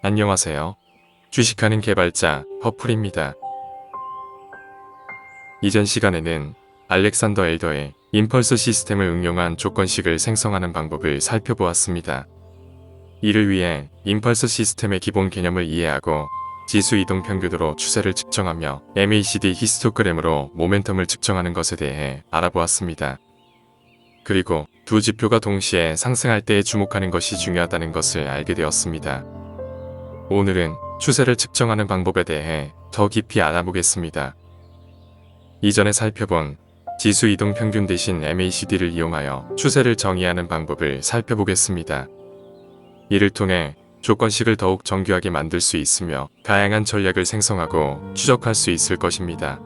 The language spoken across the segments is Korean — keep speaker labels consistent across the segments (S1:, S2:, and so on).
S1: 안녕하세요. 주식하는 개발자 퍼플입니다. 이전 시간에는 알렉산더 엘더의 임펄스 시스템을 응용한 조건식을 생성하는 방법을 살펴보았습니다. 이를 위해 임펄스 시스템의 기본 개념을 이해하고 지수 이동 평균으로 추세를 측정하며 MACD 히스토그램으로 모멘텀을 측정하는 것에 대해 알아보았습니다. 그리고 두 지표가 동시에 상승할 때에 주목하는 것이 중요하다는 것을 알게 되었습니다. 오늘은 추세를 측정하는 방법에 대해 더 깊이 알아보겠습니다. 이전에 살펴본 지수 이동 평균 대신 MACD를 이용하여 추세를 정의하는 방법을 살펴보겠습니다. 이를 통해 조건식을 더욱 정교하게 만들 수 있으며 다양한 전략을 생성하고 추적할 수 있을 것입니다.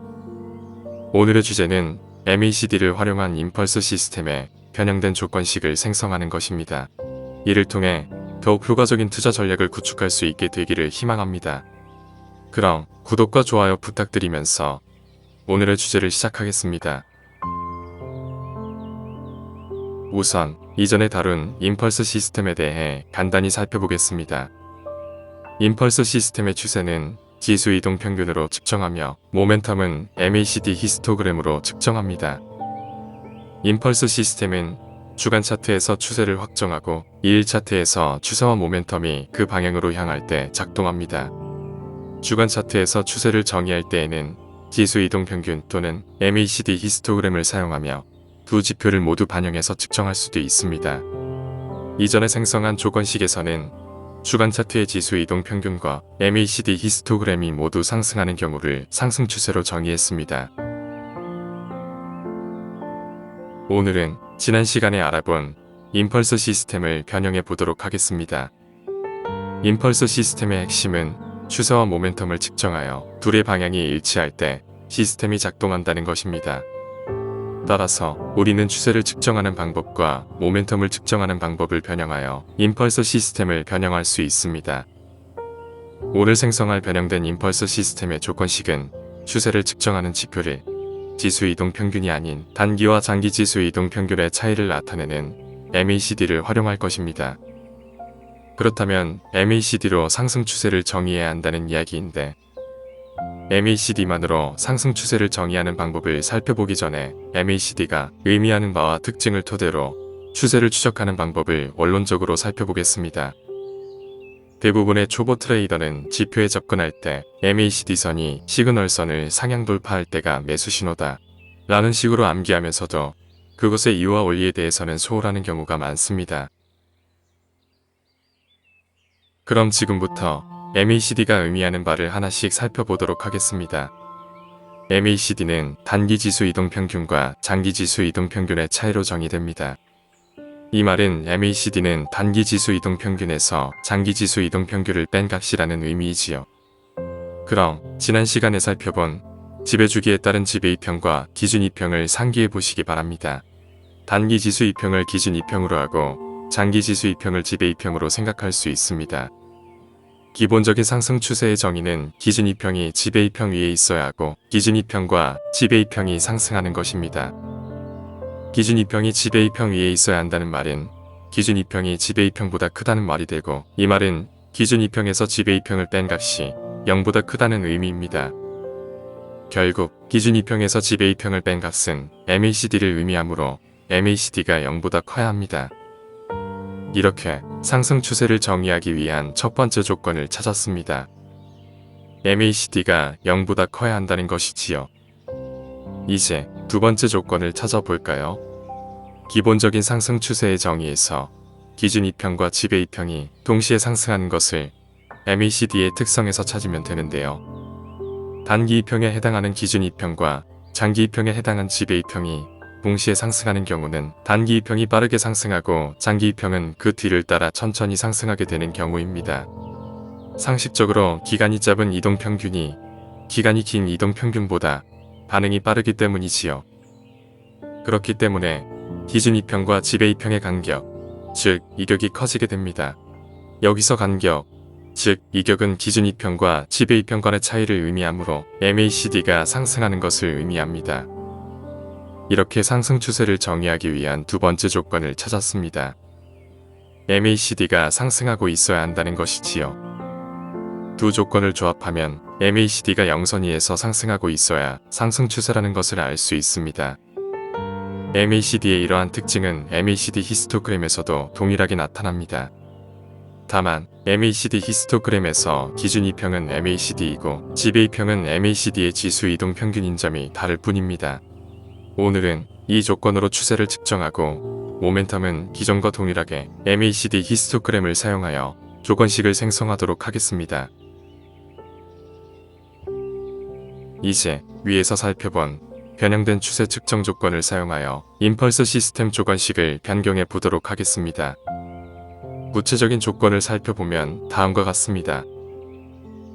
S1: 오늘의 주제는 MACD를 활용한 임펄스 시스템에 변형된 조건식을 생성하는 것입니다. 이를 통해 더욱 효과적인 투자 전략을 구축할 수 있게 되기를 희망합니다. 그럼 구독과 좋아요 부탁드리면서 오늘의 주제를 시작하겠습니다. 우선 이전에 다룬 임펄스 시스템에 대해 간단히 살펴보겠습니다. 임펄스 시스템의 추세는 지수 이동 평균으로 측정하며 모멘텀은 MACD 히스토그램으로 측정합니다. 임펄스 시스템은 주간 차트에서 추세를 확정하고 2일 차트에서 추세와 모멘텀이 그 방향으로 향할 때 작동합니다. 주간 차트에서 추세를 정의할 때에는 지수 이동 평균 또는 MACD 히스토그램을 사용하며 두 지표를 모두 반영해서 측정할 수도 있습니다. 이전에 생성한 조건식에서는 주간 차트의 지수 이동 평균과 MACD 히스토그램이 모두 상승하는 경우를 상승 추세로 정의했습니다. 오늘은 지난 시간에 알아본 임펄스 시스템을 변형해 보도록 하겠습니다. 임펄스 시스템의 핵심은 추세와 모멘텀을 측정하여 둘의 방향이 일치할 때 시스템이 작동한다는 것입니다. 따라서 우리는 추세를 측정하는 방법과 모멘텀을 측정하는 방법을 변형하여 임펄스 시스템을 변형할 수 있습니다. 오늘 생성할 변형된 임펄스 시스템의 조건식은 추세를 측정하는 지표를 지수 이동 평균이 아닌 단기와 장기 지수 이동 평균의 차이를 나타내는 MACD를 활용할 것입니다. 그렇다면 MACD로 상승 추세를 정의해야 한다는 이야기인데 MACD만으로 상승 추세를 정의하는 방법을 살펴보기 전에 MACD가 의미하는 바와 특징을 토대로 추세를 추적하는 방법을 원론적으로 살펴보겠습니다. 대부분의 초보 트레이더는 지표에 접근할 때 MACD선이 시그널선을 상향 돌파할 때가 매수 신호다 라는 식으로 암기하면서도 그것의 이유와 원리에 대해서는 소홀하는 경우가 많습니다. 그럼 지금부터 MACD가 의미하는 바를 하나씩 살펴보도록 하겠습니다. MACD는 단기 지수 이동 평균과 장기 지수 이동 평균의 차이로 정의됩니다. 이 말은 MACD는 단기 지수 이동 평균에서 장기 지수 이동 평균을 뺀 값이라는 의미이지요. 그럼 지난 시간에 살펴본 지배주기에 따른 지배 이평과 기준 이평을 상기해 보시기 바랍니다. 단기 지수 이평을 기준 이평으로 하고 장기 지수 이평을 지배 이평으로 생각할 수 있습니다. 기본적인 상승 추세의 정의는 기준 이평이 지배 이평 위에 있어야 하고 기준 이평과 지배 이평이 상승하는 것입니다. 기준 이평이 지배 이평 위에 있어야 한다는 말은 기준 이평이 지배 이평보다 크다는 말이 되고 이 말은 기준 이평에서 지배 이평을 뺀 값이 0보다 크다는 의미입니다. 결국 기준 이평에서 지배 이평을 뺀 값은 MACD를 의미하므로 MACD가 0보다 커야 합니다. 이렇게 상승 추세를 정의하기 위한 첫 번째 조건을 찾았습니다. MACD가 0보다 커야 한다는 것이지요. 이제 두 번째 조건을 찾아볼까요? 기본적인 상승 추세의 정의에서 기준 이평과 지배 이평이 동시에 상승하는 것을 MACD의 특성에서 찾으면 되는데요. 단기 이평에 해당하는 기준 이평과 장기 이평에 해당한 지배 이평이 동시에 상승하는 경우는 단기 이평이 빠르게 상승하고 장기 이평은 그 뒤를 따라 천천히 상승하게 되는 경우입니다. 상식적으로 기간이 짧은 이동평균이 기간이 긴 이동평균보다 반응이 빠르기 때문이지요. 그렇기 때문에 기준 이평과 지배 이평의 간격, 즉 이격이 커지게 됩니다. 여기서 간격, 즉 이격은 기준 이평과 지배 이평 간의 차이를 의미하므로 MACD가 상승하는 것을 의미합니다. 이렇게 상승 추세를 정의하기 위한 두 번째 조건을 찾았습니다. MACD가 상승하고 있어야 한다는 것이지요. 두 조건을 조합하면 MACD가 영선위에서 상승하고 있어야 상승 추세라는 것을 알 수 있습니다. MACD의 이러한 특징은 MACD 히스토그램에서도 동일하게 나타납니다. 다만 MACD 히스토그램에서 기준 이평은 MACD이고 지배이평은 MACD의 지수 이동 평균인 점이 다를 뿐입니다. 오늘은 이 조건으로 추세를 측정하고 모멘텀은 기존과 동일하게 MACD 히스토그램을 사용하여 조건식을 생성하도록 하겠습니다. 이제 위에서 살펴본 변형된 추세 측정 조건을 사용하여 임펄스 시스템 조건식을 변경해 보도록 하겠습니다. 구체적인 조건을 살펴보면 다음과 같습니다.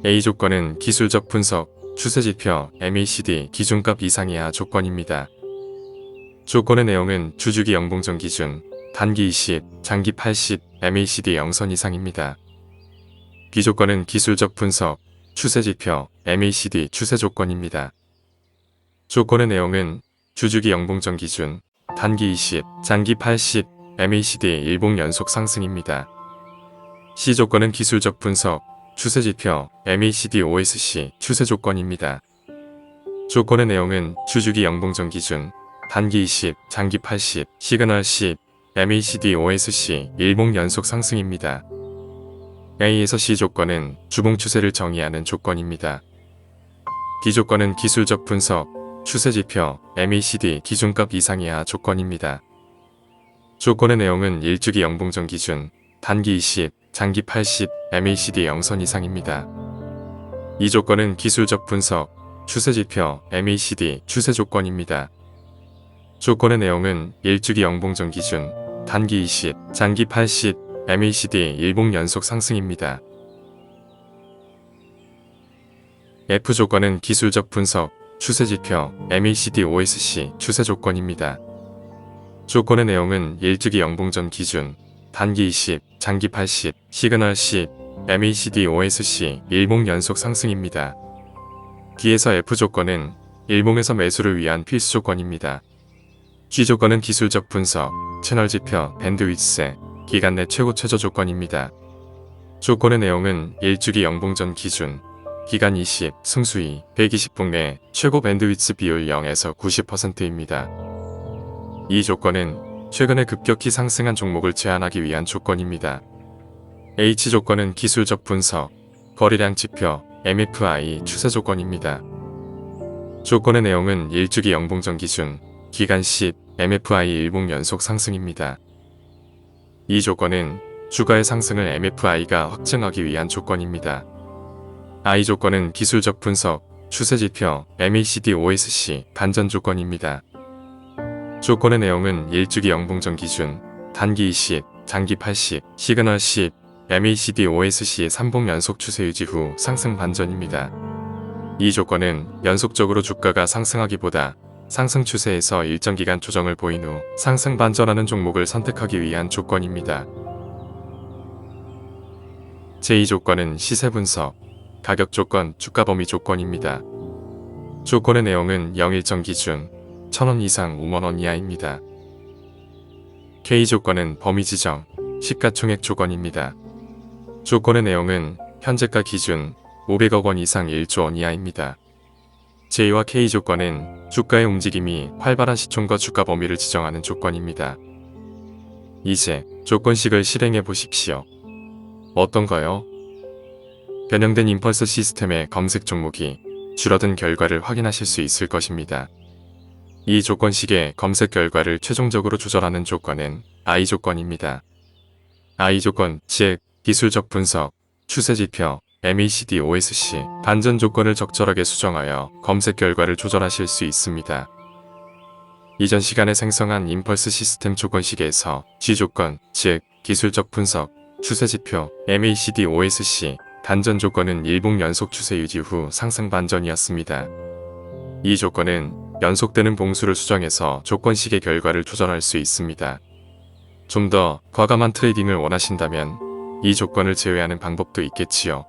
S1: A 조건은 기술적 분석, 추세지표, MACD 기준값 이상이야 조건입니다. 조건의 내용은 주주기 영봉정 기준, 단기 20, 장기 80, MACD 영선 이상입니다. B 조건은 기술적 분석, 추세지표, MACD 추세 조건입니다. 조건의 내용은 주주기 영봉정 기준, 단기 20, 장기 80, MACD 일봉 연속 상승입니다. C 조건은 기술적 분석, 추세지표, MACD OSC 추세 조건입니다. 조건의 내용은 주주기 영봉정 기준, 단기 20, 장기 80, 시그널 10, MACD OSC 일봉 연속 상승입니다. A에서 C 조건은 주봉 추세를 정의하는 조건입니다. D 조건은 기술적 분석, 추세지표, MACD 기준값 이상이야 조건입니다. 조건의 내용은 일주기 영봉정 기준, 단기 20, 장기 80, MACD 영선 이상입니다. 이 조건은 기술적 분석, 추세지표, MACD 추세 조건입니다. 조건의 내용은 일주기 영봉정 기준, 단기 20, 장기 80, MACD 일봉 연속 상승입니다. F 조건은 기술적 분석, 추세지표, MACD OSC 추세 조건입니다. 조건의 내용은 일주기 영봉정 기준, 단기 20, 장기 80, 시그널 10, MACD OSC 일봉 연속 상승입니다. D에서 F 조건은 일봉에서 매수를 위한 필수 조건입니다. G 조건은 기술적 분석, 채널 지표, 밴드위스, 기간 내 최고 최저 조건입니다. 조건의 내용은 일주기 영봉전 기준, 기간 20, 승수 2, 120분 내 최고 밴드위스 비율 0에서 90%입니다. 이 조건은 최근에 급격히 상승한 종목을 제한하기 위한 조건입니다. H 조건은 기술적 분석, 거래량 지표, MFI 추세 조건입니다. 조건의 내용은 일주기 영봉전 기준, 기간 10, MFI 일봉 연속 상승입니다. 이 조건은 주가의 상승을 MFI가 확증하기 위한 조건입니다. I 조건은 기술적 분석, 추세지표, MACD OSC 반전 조건입니다. 조건의 내용은 일주기 영봉전 기준, 단기 20, 장기 80, 시그널 10, MACD OSC의 3봉 연속 추세 유지 후 상승 반전입니다. 이 조건은 연속적으로 주가가 상승하기보다 상승 추세에서 일정 기간 조정을 보인 후 상승 반전하는 종목을 선택하기 위한 조건입니다. 제2 조건은 시세 분석, 가격 조건, 주가 범위 조건입니다. 조건의 내용은 영일정 기준, 1000원 이상 5만원 이하입니다. K 조건은 범위 지정, 시가총액 조건입니다. 조건의 내용은 현재가 기준 500억 원 이상 1조 원 이하입니다. J와 K 조건은 주가의 움직임이 활발한 시총과 주가 범위를 지정하는 조건입니다. 이제 조건식을 실행해 보십시오. 어떤가요? 변형된 임펄스 시스템의 검색 종목이 줄어든 결과를 확인하실 수 있을 것입니다. 이 조건식의 검색 결과를 최종적으로 조절하는 조건은 I 조건입니다. I 조건, 즉 기술적 분석, 추세지표, MACD OSC 반전 조건을 적절하게 수정하여 검색 결과를 조절하실 수 있습니다. 이전 시간에 생성한 임펄스 시스템 조건식에서 G 조건, 즉 기술적 분석, 추세지표, MACD OSC 반전 조건은 일봉 연속 추세 유지 후 상승 반전이었습니다. 이 조건은 연속되는 봉수를 수정해서 조건식의 결과를 조절할 수 있습니다. 좀 더 과감한 트레이딩을 원하신다면 이 조건을 제외하는 방법도 있겠지요.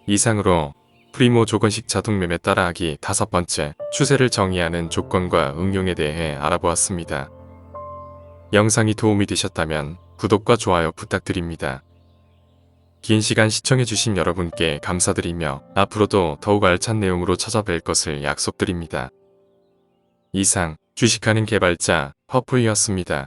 S1: 이상으로 프리모 조건식 자동매매 따라하기 5번째 추세를 정의하는 조건과 응용에 대해 알아보았습니다. 영상이 도움이 되셨다면 구독과 좋아요 부탁드립니다. 긴 시간 시청해주신 여러분께 감사드리며 앞으로도 더욱 알찬 내용으로 찾아뵐 것을 약속드립니다. 이상 주식하는 개발자 허프이었습니다.